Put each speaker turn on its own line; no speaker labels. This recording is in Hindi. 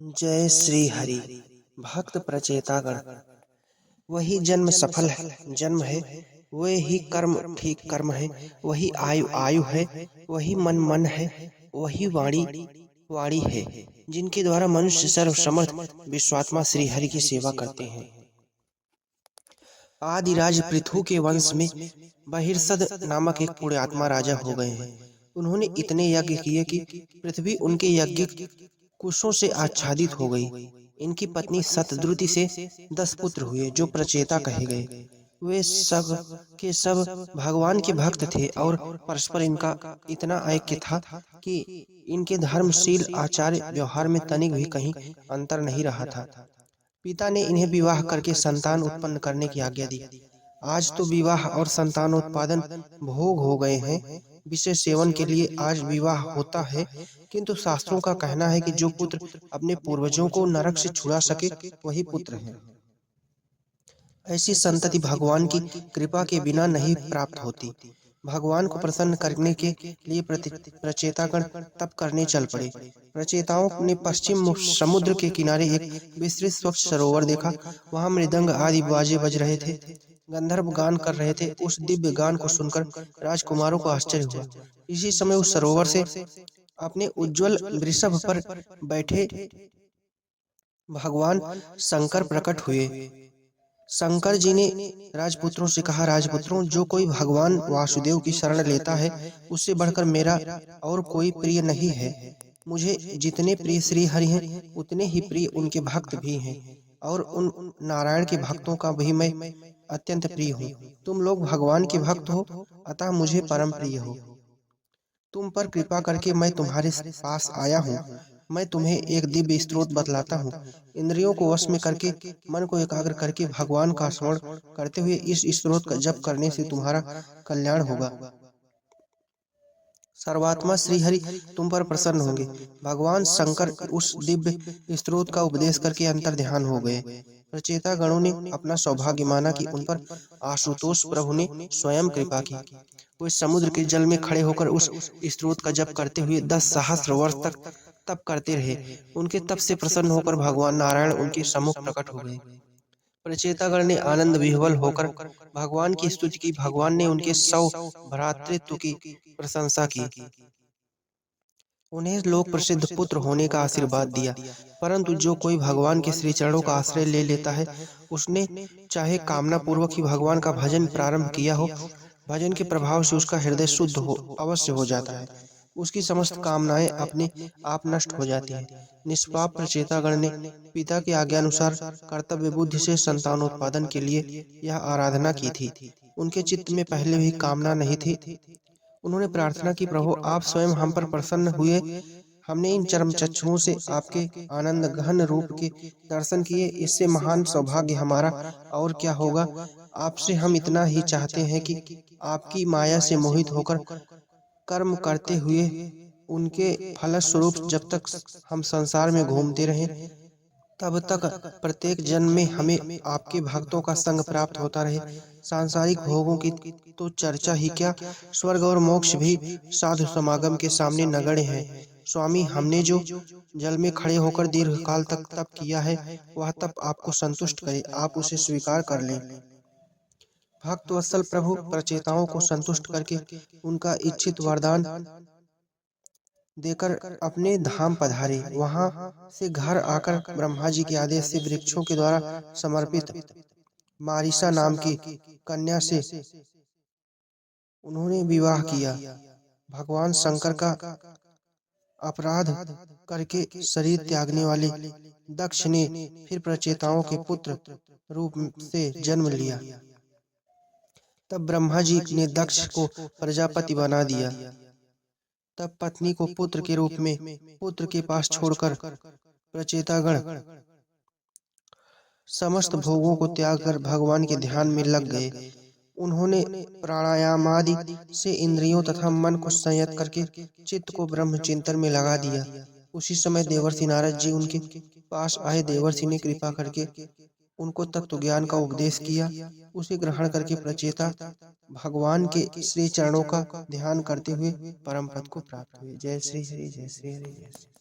जय श्री हरि। भक्त प्रचेतागण। वही जन्म सफल जन्म है, वही कर्म ठीक कर्म है, वही आयु आयु है, वही मन मन है, वही वाणी वाणी है, जिनके द्वारा मनुष्य सर्व समर्थ विश्वात्मा श्री हरि की सेवा करते हैं। आदिराज पृथु के वंश में बहिर्सद नामक एक पुण्यात्मा राजा हो गए हैं। उन्होंने इतने यज्ञ किए कि पृथ्वी उनके यज्ञिक कुशों से आच्छादित हो गई। इनकी पत्नी सतद्रुति से 10 पुत्र हुए जो प्रचेता कहे गए। वे सब के सब भगवान के भक्त थे और परस्पर इनका इतना ऐक्य था कि इनके धर्मशील आचार्य व्यवहार में तनिक भी कहीं अंतर नहीं रहा था। पिता ने इन्हें विवाह करके संतान उत्पन्न करने की आज्ञा दी। आज तो विवाह और संतानोत्पादन भोग हो गए हैं, विषय सेवन के लिए आज विवाह होता है, किंतु शास्त्रों का कहना है कि जो पुत्र अपने पूर्वजों को नरक से छुड़ा सके वही पुत्र है। ऐसी संतति भगवान की कृपा के बिना नहीं प्राप्त होती। भगवान को प्रसन्न करने के लिए प्रचेतागण तप करने चल पड़े। प्रचेताओं ने पश्चिम समुद्र के किनारे एक विस्तृत स्वच्छ सरोवर देखा। वहां मृदंग आदि बाजे बज रहे थे, गंधर्व गान कर रहे थे। उस दिव्य गान को सुनकर राजकुमारों को आश्चर्य हुआ। इसी समय उस सरोवर से अपने उज्जवल वृषभ पर बैठे भगवान शंकर प्रकट हुए। शंकर जी ने राजपुत्रों से कहा, राजपुत्रों, जो कोई भगवान वासुदेव की शरण लेता है उससे बढ़कर मेरा और कोई प्रिय नहीं है। मुझे जितने प्रिय श्री हरि हैं उतने ही प्रिय उनके भक्त भी हैं, और उन नारायण के भक्तों का भी मैं अत्यंत प्रिय हूँ। तुम लोग भगवान के भक्त हो, अतः मुझे परम प्रिय हो। तुम पर कृपा करके मैं तुम्हारे पास आया हूँ। मैं तुम्हें एक दिव्य स्रोत बतलाता हूँ। इंद्रियों को वश में करके मन को एकाग्र करके भगवान का स्मरण करते हुए इस स्रोत का जप करने से तुम्हारा कल्याण होगा। सर्वात्मा श्रीहरि तुम पर प्रसन्न होंगे। भगवान शंकर उस दिव्य स्रोत का उपदेश करके अंतर ध्यान हो गए। प्रचेता गणों ने अपना सौभाग्य माना कि उन पर आशुतोष प्रभु ने स्वयं कृपा की। वे समुद्र के जल में खड़े होकर उस स्रोत का जप करते हुए 10 सहस्त्र वर्ष तक तप करते रहे। उनके तप से प्रसन्न होकर भगवान नारायण उनके सम्मुख प्रकट हो गए। प्रचेतागण ने आनंद विह्वल होकर भगवान की स्तुति की। भगवान ने उनके 100 भ्रातृत्व की प्रशंसा की, उन्हें लोक प्रसिद्ध पुत्र होने का आशीर्वाद दिया। परंतु जो कोई भगवान के श्री चरणों का आश्रय ले लेता है, उसने चाहे कामना पूर्वक ही भगवान का भजन प्रारंभ किया हो, भजन के प्रभाव से उसका हृदय शुद्ध हो अवश्य हो जाता है। उसकी समस्त कामनाएं अपने आप नष्ट हो जाती हैं। निष्पाप प्रचेतागण ने पिता की आज्ञानुसार कर्तव्य बुद्धि से संतानोत्पादन के लिए यह आराधना की थी। उनके चित्त में पहले भी कामना नहीं थी। उन्होंने प्रार्थना की, प्रभु आप स्वयं हम पर प्रसन्न हुए। हमने इन चरम चक्षुओं से आपके आनंद गहन रूप के दर्शन किए। इससे महान सौभाग्य हमारा और क्या होगा। आपसे हम इतना ही चाहते हैं कि आपकी माया से मोहित होकर कर्म करते हुए उनके फलस्वरूप जब तक हम संसार में घूमते रहें, तब तक प्रत्येक जन्म में हमें आपके भक्तों का संग प्राप्त होता रहे। सांसारिक भोगों की तो चर्चा ही क्या, स्वर्ग और मोक्ष भी साधु समागम के सामने नगण्य है। स्वामी, हमने जो जल में खड़े होकर दीर्घ काल तक तप किया है, वह तप आपको संतुष्ट करे, आप उसे स्वीकार कर लें। भक्त वत्सल प्रभु प्रचेताओं को संतुष्ट करके उनका इच्छित वरदान देकर अपने धाम पधारे। वहां से घर आकर ब्रह्मा जी के आदेश से वृक्षों के द्वारा समर्पित मारिसा नाम की कन्या से उन्होंने विवाह किया। भगवान शंकर का अपराध करके शरीर त्यागने वाले दक्ष ने फिर प्रचेताओं के पुत्र रूप से जन्म लिया। तब ब्रह्मा जी ने दक्ष को प्रजापति बना दिया। तब पत्नी को पुत्र के रूप में पुत्र के पास छोड़कर प्रचेतागण समस्त भोगों को त्याग कर भगवान के ध्यान में लग गए। उन्होंने प्राणायाम आदि से इंद्रियों तथा मन को संयत करके चित्त को ब्रह्म चिंतन में लगा दिया। उसी समय देवर्षि नारद जी उनके पास आए। देवर्षि ने कृपा करके उनको तत्व ज्ञान का उपदेश किया। उसे ग्रहण करके प्रचेता भगवान के श्री चरणों का ध्यान करते हुए परम पद को प्राप्त हुए। जय श्री हरि, जय श्री हरि, जय श्री।